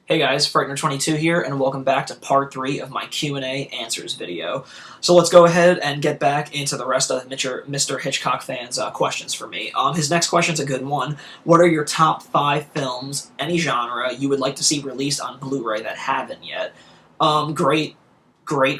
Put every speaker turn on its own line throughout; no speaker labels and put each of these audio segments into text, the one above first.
Hey guys, Frightener22 here, and welcome back to part 3 of my Q&A answers video. So let's go ahead and get back into the rest of Mr. Hitchcock fans' questions for me. His next question's a good one. What are your top 5 films, any genre, you would like to see released on Blu-ray that haven't yet? Great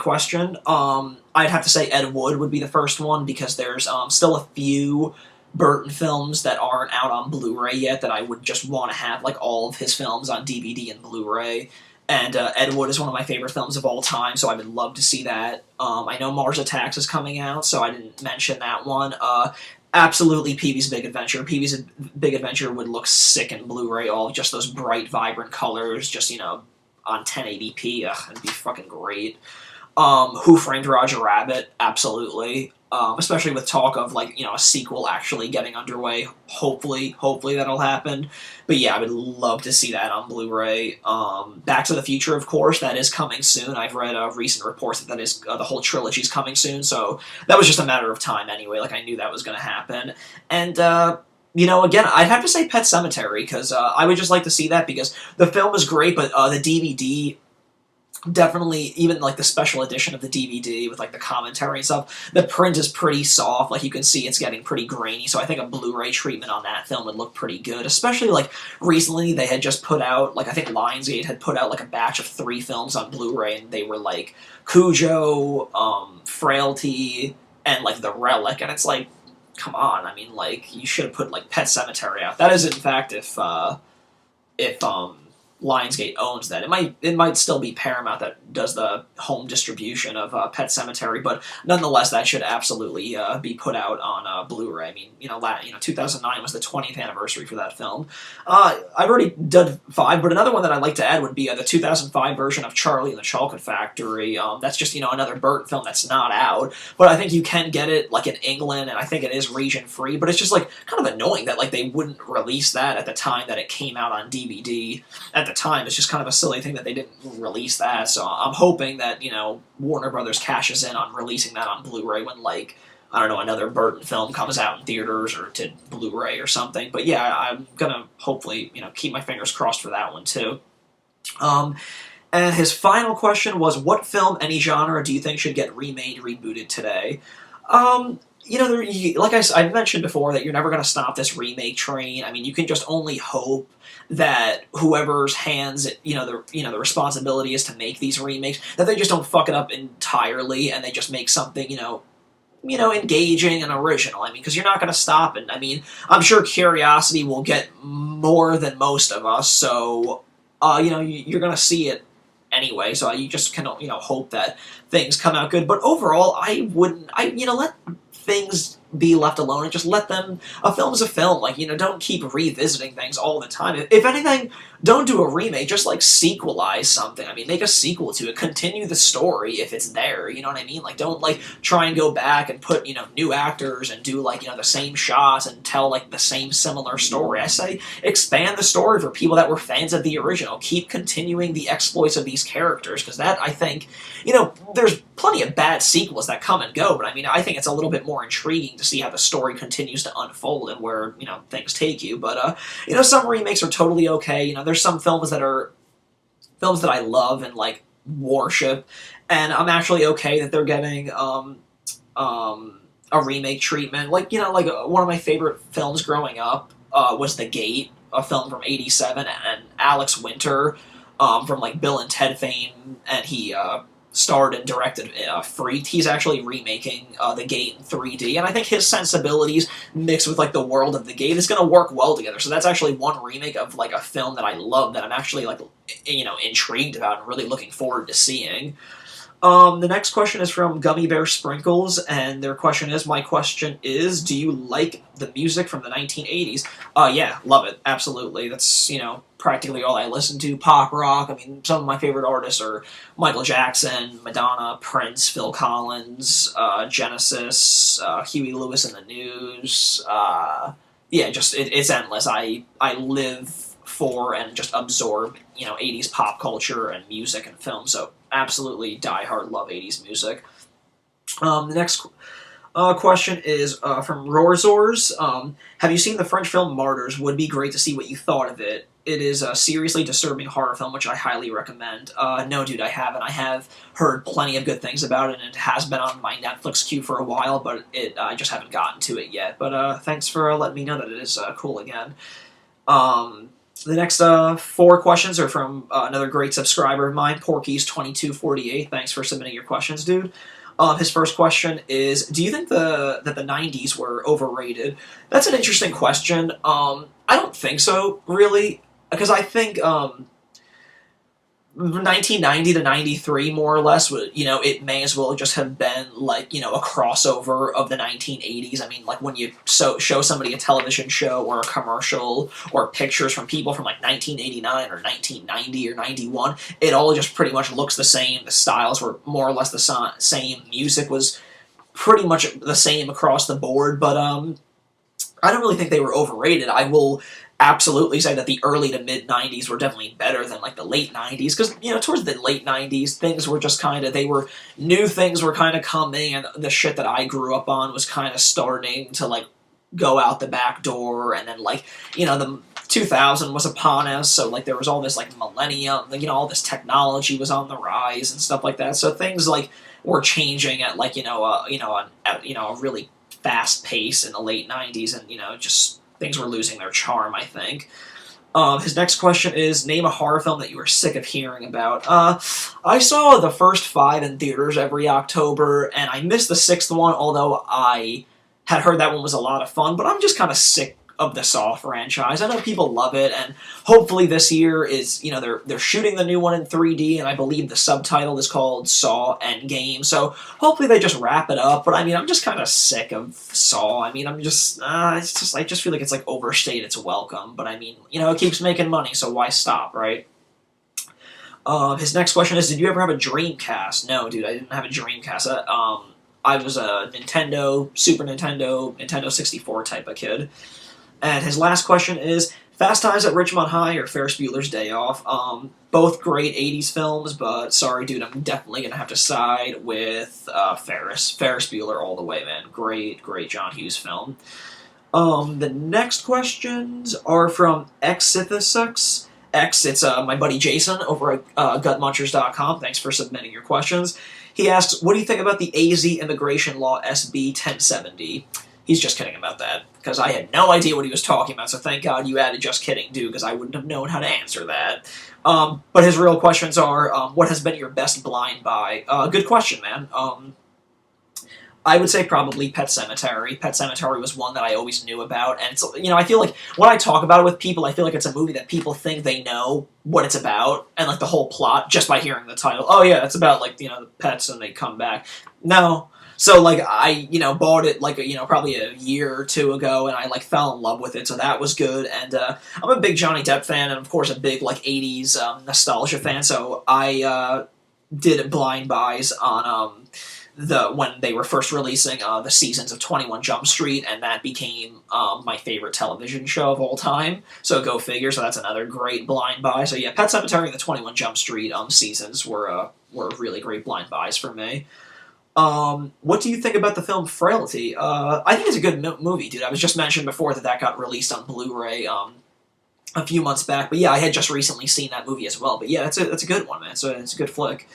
question. I'd have to say Ed Wood would be the first one, because there's still a few Burton films that aren't out on Blu-ray yet that I would just want to have like all of his films on DVD and Blu-ray. And Ed Wood is one of my favorite films of all time, so I would love to see that. I know Mars Attacks is coming out, so I didn't mention that one. Absolutely Pee-wee's Big Adventure. Pee-wee's Big Adventure would look sick in Blu-ray, all just those bright, vibrant colors, just, you know, on 1080p. Ugh, it'd be fucking great. Who Framed Roger Rabbit? Absolutely. Especially with talk of, like, you know, a sequel actually getting underway. Hopefully that'll happen. But yeah, I would love to see that on Blu-ray. Back to the Future, of course, that is coming soon. I've read recent reports that is the whole trilogy's coming soon, so that was just a matter of time anyway. Like, I knew that was going to happen. And, you know, again, I'd have to say Pet Sematary, because I would just like to see that, because the film is great, but the DVD... definitely, even like the special edition of the DVD with like the commentary and stuff, the print is pretty soft. Like, you can see it's getting pretty grainy, so I think a Blu-ray treatment on that film would look pretty good. Especially like recently they had just put out, like, I think Lionsgate had put out like a batch of 3 films on Blu-ray, and they were like Cujo, Frailty, and like The Relic, and it's like, come on, I mean, like, you should have put like Pet Sematary out. That is, in fact, if Lionsgate owns that. It might still be Paramount that does the home distribution of Pet Sematary, but nonetheless, that should absolutely be put out on Blu-ray. I mean, 2009 was the 20th anniversary for that film. I've already done 5, but another one that I'd like to add would be the 2005 version of Charlie and the Chocolate Factory. That's just, another Burton film that's not out, but I think you can get it like in England, and I think it is region free. But it's just like kind of annoying that like they wouldn't release that at the time that it came out on DVD. At the time, it's just kind of a silly thing that they didn't release that, so I'm hoping that, Warner Brothers cashes in on releasing that on Blu-ray when, like, I don't know, another Burton film comes out in theaters or to Blu-ray or something. But yeah, I'm gonna hopefully, keep my fingers crossed for that one too. And his final question was, what film, any genre, do you think should get remade, rebooted today? Like I mentioned before, that you're never going to stop this remake train. I mean, you can just only hope that whoever's hands, the responsibility is to make these remakes, that they just don't fuck it up entirely, and they just make something, engaging and original. I mean, because you're not going to stop it. I mean, I'm sure curiosity will get more than most of us, so, you're going to see it anyway, so you just can, hope that things come out good. But overall, let things be left alone and just let them... A film's a film. Like, don't keep revisiting things all the time. If anything, don't do a remake. Just, like, sequelize something. I mean, make a sequel to it. Continue the story if it's there. You know what I mean? Like, don't, like, try and go back and put, new actors and do, like, the same shots and tell, like, the same similar story. I say expand the story for people that were fans of the original. Keep continuing the exploits of these characters, because that, I think... there's plenty of bad sequels that come and go, but I mean, I think it's a little bit more intriguing to see how the story continues to unfold and where, things take you. But, some remakes are totally okay. There's some films that I love and, like, worship, and I'm actually okay that they're getting, a remake treatment. Like, one of my favorite films growing up, was The Gate, a film from '87, and Alex Winter, from, like, Bill and Ted fame, and he, starred and directed Freaked. He's actually remaking The Gate in 3D, and I think his sensibilities mixed with, like, the world of The Gate is going to work well together. So that's actually one remake of, like, a film that I love, that I'm actually, like, intrigued about and really looking forward to seeing. The next question is from Gummy Bear Sprinkles, and their question is, my question is, do you like the music from the 1980s? Yeah, love it, absolutely. That's, practically all I listen to. Pop rock, I mean, some of my favorite artists are Michael Jackson, Madonna, Prince, Phil Collins, Genesis, Huey Lewis and the News. Yeah, just, it's endless. I live for and just absorb, 80s pop culture and music and film, so absolutely diehard love 80s music. The next question is from Rorzors. Have you seen the French film Martyrs? Would be great to see what you thought of it. it is a seriously disturbing horror film, which I highly recommend. No, dude, I haven't. I have heard plenty of good things about it, and it has been on my Netflix queue for a while, but I just haven't gotten to it yet. But thanks for letting me know that it is cool again. The next 4 questions are from another great subscriber of mine, Porky's2248. Thanks for submitting your questions, dude. His first question is, do you think that the 90s were overrated? That's an interesting question. I don't think so, really, because I think 1990 to 93, more or less, it may as well just have been, like, a crossover of the 1980s. I mean, like, when you show somebody a television show or a commercial or pictures from people from, like, 1989 or 1990 or 91, it all just pretty much looks the same. The styles were more or less the same. Music was pretty much the same across the board, but, I don't really think they were overrated. I will absolutely say that the early to mid 90s were definitely better than like the late 90s, because towards the late 90s things were just kind of, new things were kind of coming, and the shit that I grew up on was kind of starting to like go out the back door, and then like the 2000 was upon us, so like there was all this like millennium, all this technology was on the rise and stuff like that, so things like were changing at like a really fast pace in the late 90s, and just things were losing their charm, I think. His next question is, name a horror film that you were sick of hearing about. I saw the first 5 in theaters every October, and I missed the 6th one, although I had heard that one was a lot of fun, but I'm just kind of sick of the Saw franchise. I know people love it, and hopefully this year is, they're shooting the new one in 3D, and I believe the subtitle is called Saw Endgame, so hopefully they just wrap it up, but I mean, I'm just kind of sick of Saw. I mean, I just feel like it's like overstayed its welcome, but I mean, it keeps making money, so why stop, right? His next question is, did you ever have a Dreamcast? No, dude, I didn't have a Dreamcast. I was a Nintendo, Super Nintendo, Nintendo 64 type of kid. And his last question is, Fast Times at Ridgemont High or Ferris Bueller's Day Off? Both great 80s films, but sorry, dude, I'm definitely going to have to side with Ferris Bueller all the way, man. Great, great John Hughes film. The next questions are from Xithusux. It's my buddy Jason over at gutmunchers.com. Thanks for submitting your questions. He asks, what do you think about the AZ immigration law SB 1070? He's just kidding about that, because I had no idea what he was talking about, so thank God you added just kidding, dude, because I wouldn't have known how to answer that. But his real questions are, what has been your best blind buy? Good question, man. I would say probably Pet Sematary. Pet Sematary was one that I always knew about, and it's, I feel like when I talk about it with people, I feel like it's a movie that people think they know what it's about, and like the whole plot, just by hearing the title. Oh yeah, it's about like, the pets and they come back. No. So, like, I, bought it, like, probably a year or 2 ago, and I, like, fell in love with it, so that was good, and, I'm a big Johnny Depp fan, and, of course, a big, like, 80s, nostalgia fan, so I, did blind buys on, when they were first releasing, the seasons of 21 Jump Street, and that became, my favorite television show of all time, so go figure, so that's another great blind buy. So, yeah, Pet Sematary and the 21 Jump Street, seasons were really great blind buys for me. What do you think about the film Frailty? I think it's a good movie, dude. I was just mentioned before that got released on Blu-ray, a few months back, but yeah, I had just recently seen that movie as well, but yeah, it's a good one, man, so it's a good flick.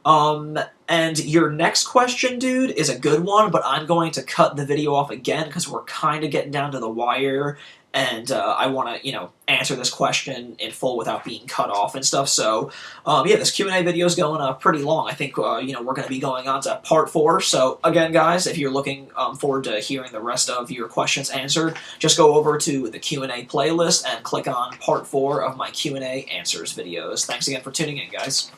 And your next question, dude, is a good one, but I'm going to cut the video off again, because we're kind of getting down to the wire, and I want to, answer this question in full without being cut off and stuff. So, yeah, this Q&A video is going pretty long. I think, we're going to be going on to part 4. So, again, guys, if you're looking forward to hearing the rest of your questions answered, just go over to the Q&A playlist and click on part 4 of my Q&A answers videos. Thanks again for tuning in, guys.